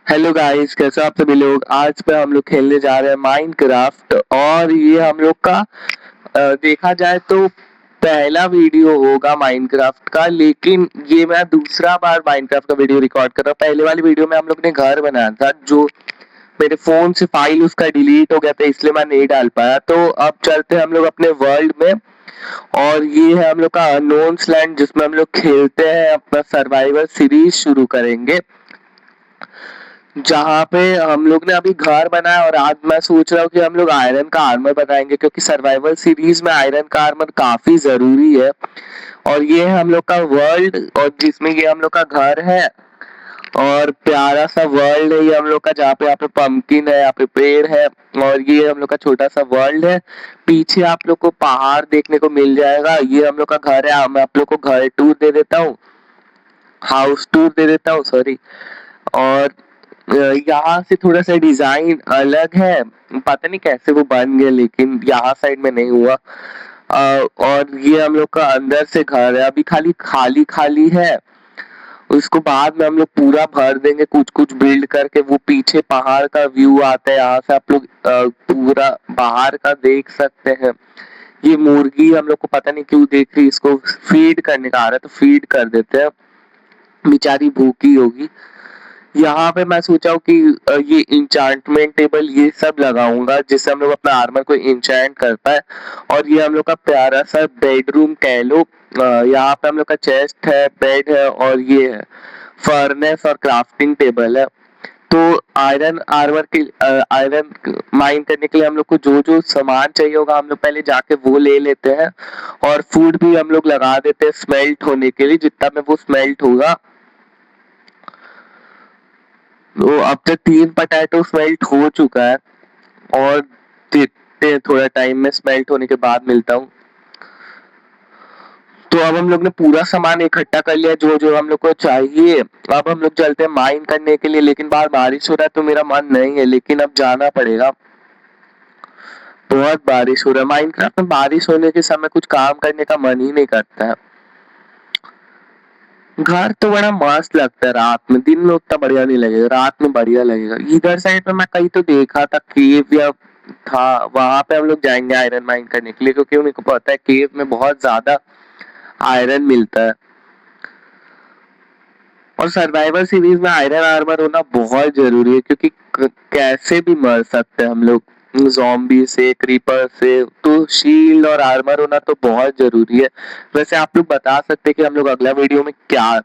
Hello guys, कैसे हो आप सभी लोग। आज पे हम लोग खेलने जा रहे हैं माइनक्राफ्ट और ये हम लोग का देखा जाए तो पहला वीडियो होगा माइनक्राफ्ट का। लेकिन ये मैं दूसरा बार माइनक्राफ्ट का वीडियो रिकॉर्ड कर रहा हूँ। पहले वाली वीडियो में हम लोग ने घर बनाया था, जो मेरे फोन से फाइल उसका डिलीट हो गया था, इसलिए मैं नहीं डाल पाया। तो अब चलते हैं हम लोग अपने वर्ल्ड में। और ये है हम लोग का अननोन्स लैंड, जिसमें हम लोग खेलते हैं, अपना सर्वाइवल सीरीज शुरू करेंगे, जहाँ पे हम लोग ने अभी घर बनाया। और आज मैं सोच रहा हूँ कि हम लोग आयरन का आर्मर बनाएंगे, क्योंकि सर्वाइवल सीरीज में आयरन का आर्मर काफी जरूरी है। और ये है हम लोग का वर्ल्ड, और जिसमें ये हम लोग का घर है। और प्यारा सा वर्ल्ड है ये हम लोग का, जहाँ पे यहाँ पे पंपकिन है, यहाँ पे पेड़ है। और ये हम लोग का छोटा सा वर्ल्ड है। पीछे आप लोग को पहाड़ देखने को मिल जाएगा। ये हम लोग का घर है। मैं आप लोग को घर टूर दे देता हूँ, हाउस टूर दे देता हूँ, सॉरी। और यहाँ से थोड़ा सा डिजाइन अलग है, पता नहीं कैसे वो बन गया, लेकिन यहाँ साइड में नहीं हुआ। और ये हम लोग का अंदर से घर है, अभी खाली खाली खाली है। उसको बाद में हम लोग पूरा भर देंगे कुछ कुछ बिल्ड करके। वो पीछे पहाड़ का व्यू आता है, यहाँ से आप लोग पूरा बाहर का देख सकते हैं। ये मुर्गी हम लोग को पता नहीं क्यों देख रही, इसको फीड करने का आ रहा है, तो फीड कर देते हैं, बेचारी भूखी होगी। यहाँ पे मैं सोचा हूँ कि ये इंचांटमेंट टेबल ये सब लगाऊंगा, जिससे हम लोग अपना आर्मर को इंचैंट कर पाए। और ये हम लोग का प्यारा सा बेडरूम कह लो। यहाँ पे हम लोग का चेस्ट है, बेड है, और ये है फर्नेस और क्राफ्टिंग टेबल है। तो आयरन आर्मर के आयरन माइन करने के लिए हम लोग को जो जो सामान चाहिए होगा, हम लोग पहले जाके वो ले लेते हैं। और फूड भी हम लोग लगा देते हैं स्मेल्ट होने के लिए, जितना में वो स्मेल्ट होगा। तो अब तक 3 पोटैटो स्मेल्ट हो चुका है, और देखते हैं थोड़ा टाइम में स्मेल्ट होने के बाद मिलता हूँ। तो अब हम लोग ने पूरा सामान इकट्ठा कर लिया जो जो हम लोग को चाहिए। अब हम लोग चलते हैं माइन करने के लिए, लेकिन बाहर बारिश हो रहा है तो मेरा मन नहीं है, लेकिन अब जाना पड़ेगा। बहुत बारिश हो रहा है। माइनक्राफ्ट में बारिश होने के समय कुछ काम करने का मन ही नहीं करता है। घर तो बड़ा मस्त लगता है रात में, दिन में उतना बढ़िया नहीं लगेगा, रात में बढ़िया लगेगा। इधर साइड पे मैं कहीं तो देखा था केव या था, वहां पे हम लोग जाएंगे आयरन माइन करने के लिए, क्योंकि मेरे को पता है केव में बहुत ज्यादा आयरन मिलता है। और सर्वाइवल सीरीज में आयरन आर्मर होना बहुत जरूरी है, क्योंकि कैसे भी मर सकते हैं हम लोग, जॉम्बी से, क्रीपर से। तो शील्ड और आर्मर होना तो बहुत जरूरी है। वैसे आप लोग बता सकते हैं कि हम लोग अगला वीडियो में क्या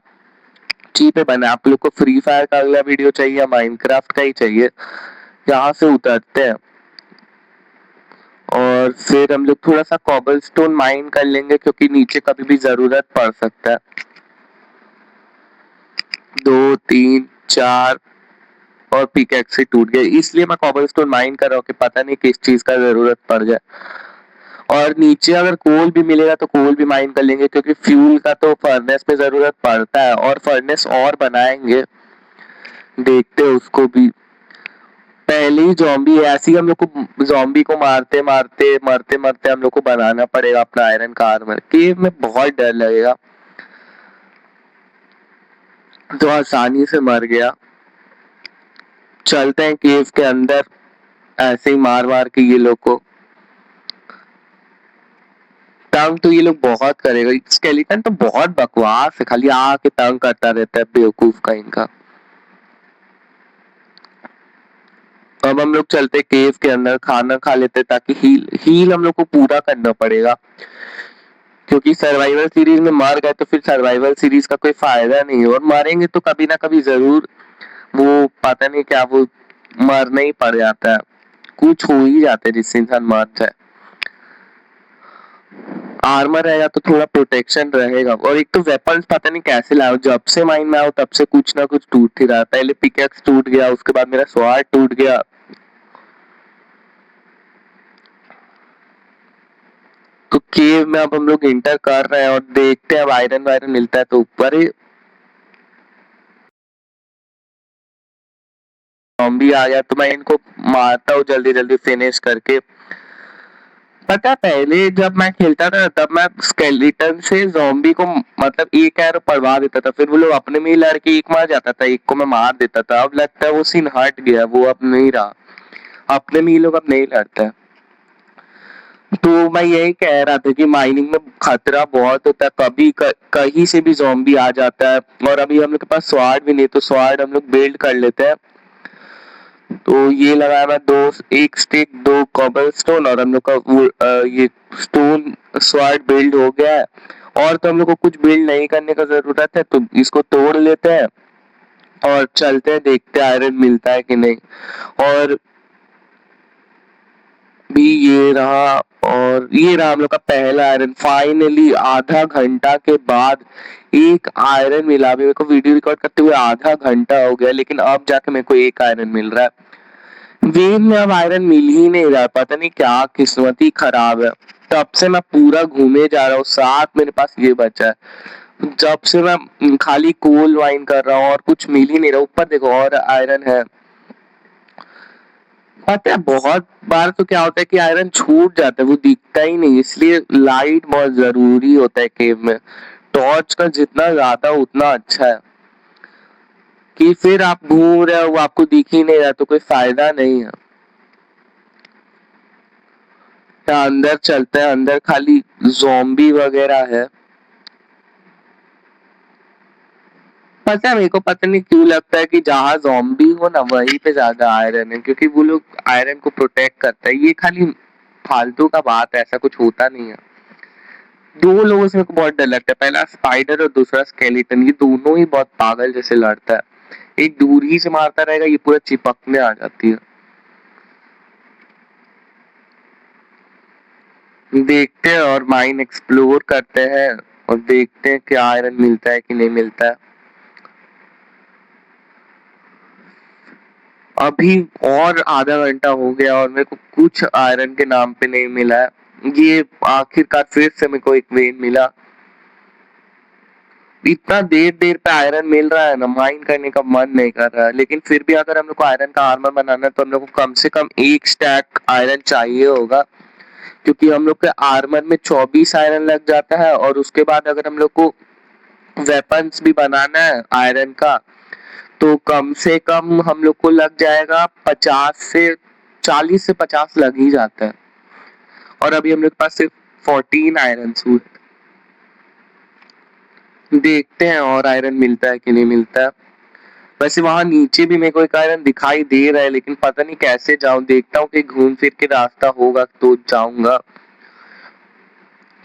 ची पे बना। आप लोग को फ्री फायर का अगला वीडियो चाहिए या माइनक्राफ्ट का ही चाहिए। यहाँ से उतरते हैं और फिर हम लोग थोड़ा सा कॉबलस्टोन माइन कर लेंगे, क्योंकि नीचे कभी भी जरूरत पड़ सकता है। 2 3 4 और पिकैक्स से टूट गया, इसलिए मैं कॉबलस्टोन माइन कर रहा हूँ कि पता नहीं किस चीज का जरूरत पड़ जाए। और नीचे अगर कोल भी मिलेगा तो कोल भी माइन कर लेंगे, क्योंकि फ्यूल का तो फर्नेस में जरूरत पड़ता है। और फर्नेस और बनाएंगे, देखते हैं उसको भी। पहले ही जॉम्बी है, ऐसे ही हम लोग को जॉम्बी को मारते मारते मरते मरते हम लोग को बनाना पड़ेगा अपना आयरन का आर्मर। केव में बहुत डर लगेगा, तो आसानी से मर गया। चलते हैं केव के अंदर, ऐसे ही मार मार के ये लोग को। तंग तो ये लोग बहुत करेगा, स्केलेटन तो बहुत बकवास है, खाली आके तंग करता रहता है बेवकूफ का इनका। अब हम लोग चलते केव के अंदर, खाना खा लेते, ताकि हील हील हम लोग को पूरा करना पड़ेगा। क्योंकि सर्वाइवल सीरीज में मर गए तो फिर सर्वाइवल सीरीज का कोई फायदा नहीं है, और मरेंगे तो कभी ना कभी जरूर। वो पता नहीं क्या, वो मरना ही पड़ जाता है, कुछ हो ही जाता है जिससे इंसान मर जाए। आर्मर रहेगा तो थोड़ा प्रोटेक्शन रहेगा। और एक तो वेपन्स पता नहीं कैसे लाओ, जब से माइन में आओ तब से कुछ ना कुछ टूट ही रहा है। पहले पिकेक्स टूट गया, उसके बाद मेरा स्वॉर्ड टूट गया। तो केव में अब हम लोग इंटर कर रहे हैं और देखते हैं अब आयरन वायरन मिलता है तो ऊपर ही। जॉम्बी आ गया तो मैं इनको मारता हूँ जल्दी जल्दी फिनिश करके। पता है पहले जब मैं खेलता था तब मैं स्केलेटन से ज़ॉम्बी को मतलब एक एरो पड़वा देता था, फिर वो लोग अपने में ही लड़के एक मार जाता था, एक को मैं मार देता था। अब लगता है वो सीन हट गया, वो अब नहीं रहा, अपने में ही लोग अब नहीं लड़ते हैं। तो मैं यही कह रहा था कि माइनिंग में खतरा बहुत होता है, कभी कहीं से भी ज़ॉम्बी आ जाता है। और अभी हम लोग के पास स्वॉर्ड भी नहीं, तो स्वॉर्ड हम लोग बिल्ड कर लेते हैं। तो ये लगाया मैं दो, एक स्टिक, दो कॉबलस्टोन, और हम लोग का वो ये स्टोन स्वॉर्ड बिल्ड हो गया है। और तो हम लोग को कुछ बिल्ड नहीं करने का जरूरत है, तो इसको तोड़ लेते हैं और चलते हैं, देखते हैं आयरन मिलता है कि नहीं। और भी ये रहा, और ये रहा हम लोग का पहला आयरन। फाइनली आधा घंटा के बाद एक आयरन मिला। अभी मेरे को वीडियो रिकॉर्ड करते हुए आधा घंटा हो गया, लेकिन अब जाके मेरे को एक आयरन मिल रहा है। वेन में अब आयरन मिल ही नहीं रहा, पता नहीं क्या किस्मत ही खराब है। तब से मैं पूरा घूमे जा रहा हूँ, साथ मेरे पास ये बचा है। जब से मैं खाली कोल वाइन कर रहा हूँ और कुछ मिल ही नहीं रहा। ऊपर देखो और आयरन है। पता है बहुत बार तो क्या होता है कि आयरन छूट जाता है, वो दिखता ही नहीं, इसलिए लाइट बहुत जरूरी होता है केव में। टॉर्च का जितना ज्यादा उतना अच्छा है, कि फिर आप घूम रहे हो वो आपको दिख ही नहीं रहा तो कोई फायदा नहीं है। या अंदर चलते हैं, अंदर खाली ज़ॉम्बी वगैरह है। पता है मेरे को पता नहीं क्यों लगता है कि जहाँ ज़ॉम्बी हो ना वहीं पे ज्यादा आयरन है, क्योंकि वो लोग आयरन को प्रोटेक्ट करता है। ये खाली फालतू का बात है, ऐसा कुछ होता नहीं है। दो लोगों से मेरे को बहुत डर लगता है, पहला स्पाइडर और दूसरा स्केलेटन। ये दोनों ही बहुत पागल जैसे लड़ता है, एक दूर ही से मारता रहेगा, ये पूरा चिपकने आ जाती है। देखते हैं और माइन एक्सप्लोर करते हैं और देखते हैं कि आयरन मिलता है कि नहीं मिलता है। अभी और आधा घंटा हो गया और मेरे को कुछ आयरन के नाम पे नहीं मिला है। ये आखिरकार फिर से मेरे को एक वेन मिला। इतना देर देर पे आयरन मिल रहा है ना, माइन करने का मन नहीं कर रहा है। लेकिन फिर भी अगर हम लोग को आयरन का आर्मर बनाना है तो हम लोग को कम से कम एक स्टैक आयरन चाहिए होगा, क्योंकि हम लोग के आर्मर में 24 आयरन लग जाता है। और उसके बाद अगर हम लोग को वेपन्स भी बनाना है आयरन का, तो कम से कम हम लोग को लग जाएगा 40 से 50 लग ही जाता है। और अभी हम लोग के पास सिर्फ 14 आयरन सूट। देखते हैं और आयरन मिलता है कि नहीं मिलता है। वैसे वहां नीचे भी मेरे को एक आयरन दिखाई दे रहा है, लेकिन पता नहीं कैसे जाऊं। देखता हूँ कि घूम फिर के रास्ता होगा तो जाऊंगा,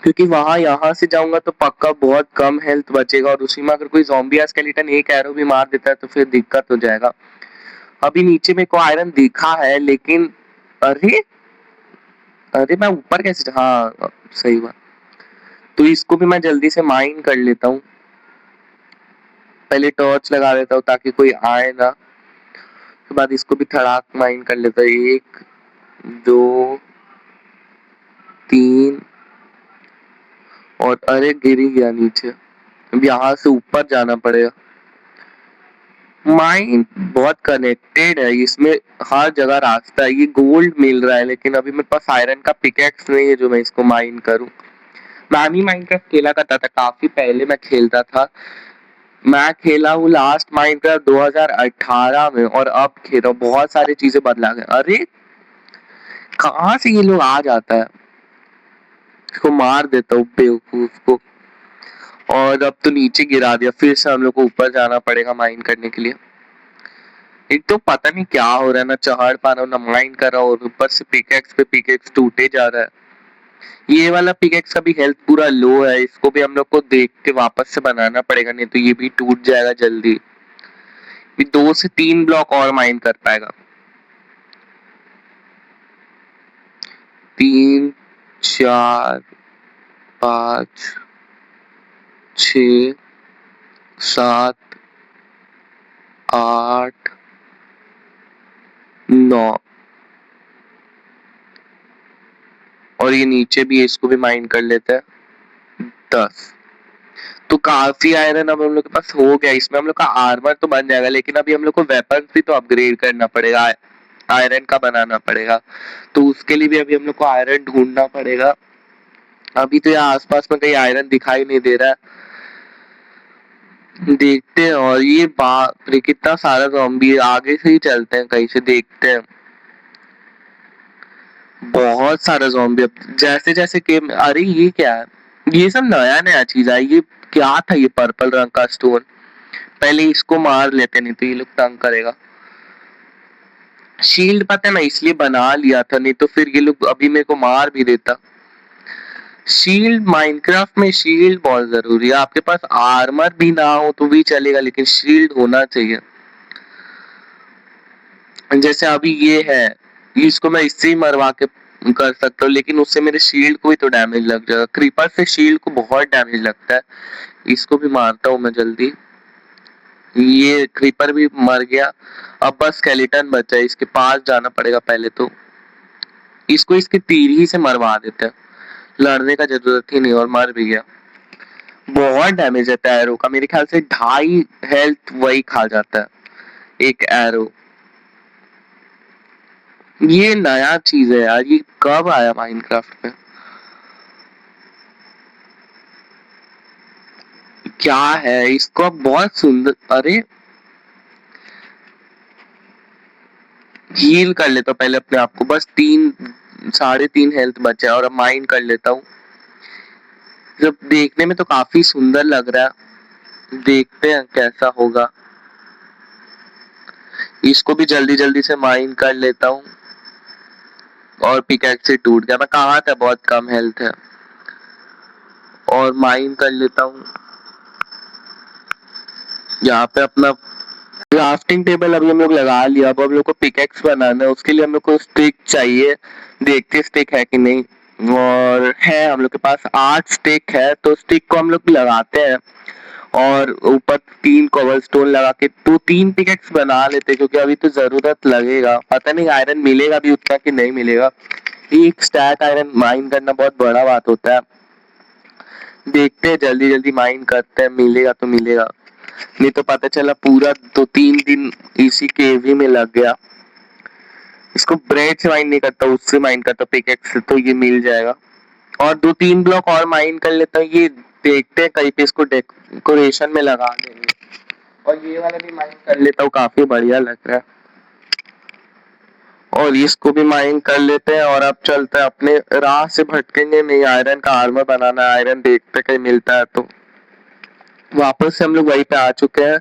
क्योंकि वहां यहाँ से जाऊंगा तो पक्का बहुत कम हेल्थ बचेगा, और उसी में अगर कोई ज़ॉम्बी या स्केलेटन एक एरो भी मार देता है तो फिर दिक्कत हो जाएगा। अभी नीचे मेरे को आयरन दिखा है, लेकिन अरे अरे मैं ऊपर कैसे, हाँ सही बात। तो इसको भी मैं जल्दी से माइन कर लेता हूँ, पहले टॉर्च लगा देता हूँ ताकि कोई आए ना। उसके बाद इसको भी थड़ाक माइन कर लेता हूँ। 1 2 3, और अरे गिर ही गया नीचे। अब यहाँ से ऊपर जाना पड़ेगा। माइन बहुत कनेक्टेड है, इसमें हर जगह रास्ता है। ये गोल्ड मिल रहा है, लेकिन अभी मेरे पास आयरन का पिकेक्स नहीं है जो मैं इसको माइन करूं। मैं भी माइनक्राफ्ट खेला करता था, काफी पहले मैं खेलता था। मैं खेला हूँ लास्ट माइनक्राफ्ट 2018 में, और अब खेल रहा हूँ। बहुत सारी चीजें बदला गए। अरे कहाँ से ये लोग आ जाता है, इसको मार देता हूँ बेवकूफ को। और अब तो नीचे गिरा दिया, फिर से हम लोग को ऊपर जाना पड़ेगा माइन करने के लिए। एक तो पता नहीं क्या हो रहा है, ना चढ़ पा रहा हूँ ना माइन कर रहा हूँ, और ऊपर से पिकेक्स पे पिकेक्स टूटे जा रहा है। ये वाला पिकेक्स का भी हेल्थ पूरा लो है, इसको भी हम लोग को देख के वापस से बनाना पड़ेगा, नहीं तो ये भी टूट जाएगा जल्दी। ये 2 से 3 ब्लॉक और माइन कर पाएगा। 3 4 5 6 7 8 9, और ये नीचे भी है, इसको भी माइन कर लेते हैं। 10। तो काफी आयरन अब हम लोग के पास हो गया। इसमें हम लोग का आर्मर तो बन जाएगा, लेकिन अभी हम लोग को वेपन भी तो अपग्रेड करना पड़ेगा। आयरन का बनाना पड़ेगा। तो उसके लिए भी अभी हम लोग को आयरन ढूंढना पड़ेगा। अभी तो यहाँ आसपास में कहीं आयरन दिखाई नहीं दे रहा है। देखते हैं। और ये बाप रे कितना सारा ज़ॉम्बी है। आगे से ही चलते हैं, कहीं से देखते हैं। बहुत सारा ज़ॉम्बी। अब जैसे जैसे के अरे ये क्या है? ये सब नया नया चीज है। ये क्या था? ये पर्पल रंग का स्टोन। पहले इसको मार लेते, नहीं तो ये लोग तंग करेगा। शील्ड पता है मैं इसलिए बना लिया था, नहीं तो फिर ये लोग अभी मेरे को मार भी देता। शील्ड माइनक्राफ्ट में शील्ड बहुत जरूरी है। आपके पास आर्मर भी ना हो तो भी चलेगा, लेकिन शील्ड होना चाहिए। जैसे अभी ये है, इसको मैं इससे ही मरवा के कर सकता हूँ, लेकिन उससे मेरे शील्ड को भी तो डैमेज लग जाएगा। क्रीपर से शील्ड को बहुत डैमेज लगता है। इसको भी मारता हूँ मैं जल्दी। ये क्रीपर भी मर गया। अब बस स्केलेटन बचा है, इसके पास जाना पड़ेगा पहले तो। इसको इसके तीर ही से मरवा देते हैं, लड़ने का जरूरत ही नहीं। और मर भी गया। बहुत डैमेज है एरो का। मेरे ख्याल से 2.5 हेल्थ वही खा जाता है एक एरो। ये नया चीज है यार। ये कब आया माइनक्राफ्ट में? क्या है इसको? अब बहुत सुंदर। अरे हील कर लेता हूँ पहले अपने आप को। बस 3.5 हेल्थ बचे और अब माइन कर लेता हूँ। जब देखने में तो काफी सुंदर लग रहा है। देखते हैं कैसा होगा। इसको भी जल्दी जल्दी से माइन कर लेता हूँ। और पिकैक्स से टूट गया। मैं कहा था बहुत कम हेल्थ है। और माइन कर लेता हूँ। यहाँ पे अपना क्राफ्टिंग टेबल अभी हम लोग लगा लिया। अब हम लोग को पिकैक्स बनाना है। उसके लिए हम लोग को स्टिक चाहिए। देखते स्टिक है कि नहीं। और है हम लोग के पास 8 स्टिक है, तो स्टिक को हम लोग लगाते हैं। और ऊपर 3 कवर स्टोन लगा के तो 3 पिकेक्स बना लेते, क्योंकि अभी तो जरूरत लगेगा। पता नहीं आयरन मिलेगा भी उतना कि नहीं मिलेगा। एक स्टैक आयरन माइन करना बहुत बड़ा बात होता है। देखते हैं, जल्दी जल्दी माइन करते हैं, मिलेगा तो मिलेगा। नहीं तो पता चला पूरा 2-3 दिन इसी केव ही में लग गया। इसको ब्रेड से माइन नहीं करता, उससे माइन करता पिकेक्स से, तो ये मिल जाएगा। और 2-3 ब्लॉक और माइन कर लेता हूँ। ये देखते हैं कहीं पे इसको डेकोरेशन में लगा देंगे। और ये वाला भी माइन कर लेता हूँ, काफी बढ़िया लग रहा है। और इसको भी माइन कर लेते हैं। और अब चलते हैं, अपने राह से भटकेंगे नहीं। आयरन का आर्मर बनाना है। आयरन देखते कहीं मिलता है तो। वापस से हम लोग वहीं पे आ चुके हैं।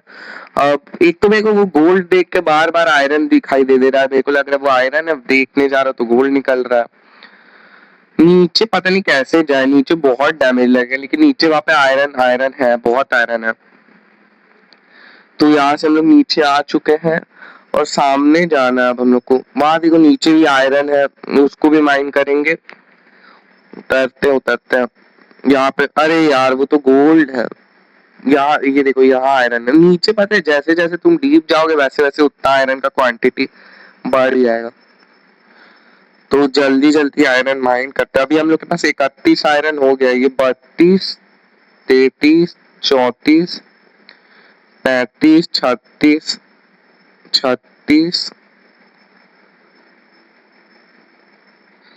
अब एक तो मेरे को वो गोल्ड देख के बार बार आयरन दिखाई दे रहा है। मेरे को लग रहा है वो आयरन है। देखने जा रहा तो गोल्ड निकल रहा है। नीचे पता नहीं कैसे जाए। नीचे बहुत डैमेज लगे, लेकिन नीचे वहां पे आयरन आयरन है, बहुत आयरन है। तो यहाँ से हम लोग नीचे आ चुके हैं। और सामने जाना है अब हम लोग को। वहां देखो नीचे भी आयरन है, उसको भी माइन करेंगे। उतरते उतरते हैं यहाँ पे। अरे यार वो तो गोल्ड है। यहाँ ये देखो, यहाँ आयरन है। नीचे पता है जैसे जैसे तुम डीप जाओगे वैसे वैसे उतना आयरन का क्वांटिटी बढ़ जाएगा। तो जल्दी जल्दी आयरन माइन करते हैं। अभी हम लोग के पास 31 आयरन हो गया। ये 32, 33, 34, 35, 36, 36,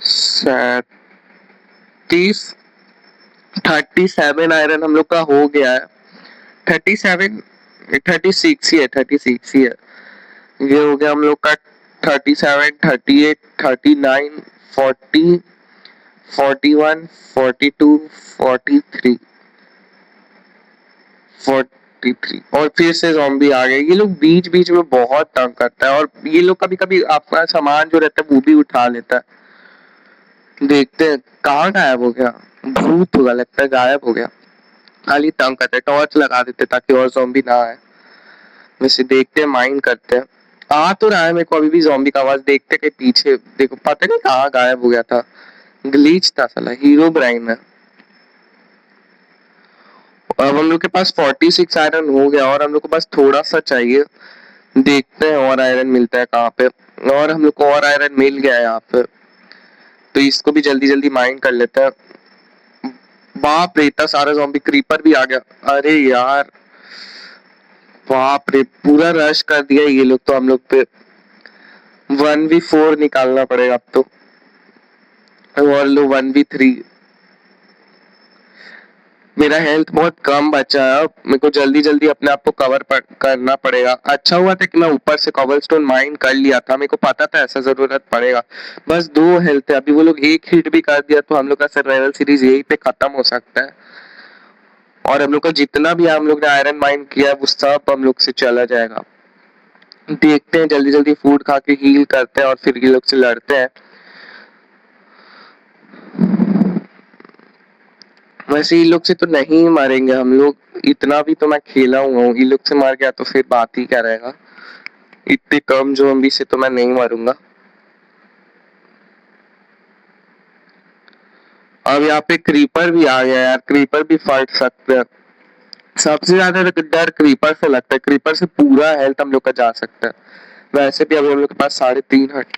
37, 37 आयरन हम लोग का हो गया है। 37, 36 ही है, 36 ही है। ये हो गया हम लोग का 37, 38, 39, 40, 41, 42, 43, 43। और फिर से ज़ॉम्बी आ गए। ये लोग बीच बीच में बहुत तंग करता है। और ये लोग कभी कभी आपका सामान जो रहता है वो भी उठा लेता है। देखते हैं कहाँ गायब हो गया। भूत होगा लगता है, गायब हो गया। खाली तंग करते हैं। टॉर्च लगा देते ताकि और ज़ॉम्बी ना आए। वैसे देखते हैं, माइंड करते हैं। आ तो रहा है मेरे को अभी भी ज़ॉम्बी का आवाज। देखते के पीछे देखो, पता नहीं कहाँ गायब हो गया था। ग्लिच था साला। हीरो ब्राइन है। अब हम लोग के पास 46 आयरन हो गया। और हम लोग को बस थोड़ा सा चाहिए। देखते हैं और आयरन मिलता है कहाँ पे। और हम लोग को और आयरन मिल गया है यहाँ पे। तो इसको भी जल्दी जल्दी माइंड कर लेते हैं। बाप रे इतना सारा ज़ॉम्बी। क्रीपर भी आ गया। अरे यार बाप रे, पूरा रश कर दिया ये लोग तो हम लोग पे। 1v4 निकालना पड़ेगा अब तो, और लो 1v3। मेरा हेल्थ बहुत कम बचा है, मेरे को जल्दी जल्दी अपने आप को कवर करना पड़ेगा। अच्छा हुआ था कि मैं ऊपर से कॉबलस्टोन माइन कर लिया था, मेरे को पता था ऐसा जरूरत पड़ेगा। बस 2 हेल्थ है अभी, वो लोग 1 हिट भी कर दिया तो हम लोग का सर्वाइवल सीरीज यही पे खत्म हो सकता है। और हम लोग का जितना भी हम लोग ने आयरन माइन किया वो सब हम लोग से चला जाएगा। देखते हैं, जल्दी जल्दी फूड खा के हील करते हैं और फिर ये लोग से लड़ते हैं। वैसे ये लोग से तो नहीं मारेंगे हम लोग, इतना भी तो मैं खेला हुआ हूँ, ये लोग से मार गया तो फिर बात ही क्या रहेगा। इतने कम ज़ॉम्बी से तो मैं नहीं मारूंगा। अब यहाँ पे क्रीपर भी आ गया यार, क्रीपर भी फट सकते हैं। सबसे ज्यादा डर क्रीपर से लगता है, क्रीपर से पूरा हेल्थ हम लोग का जा सकता है। वैसे भी अभी हम लोग के पास 3.5 हट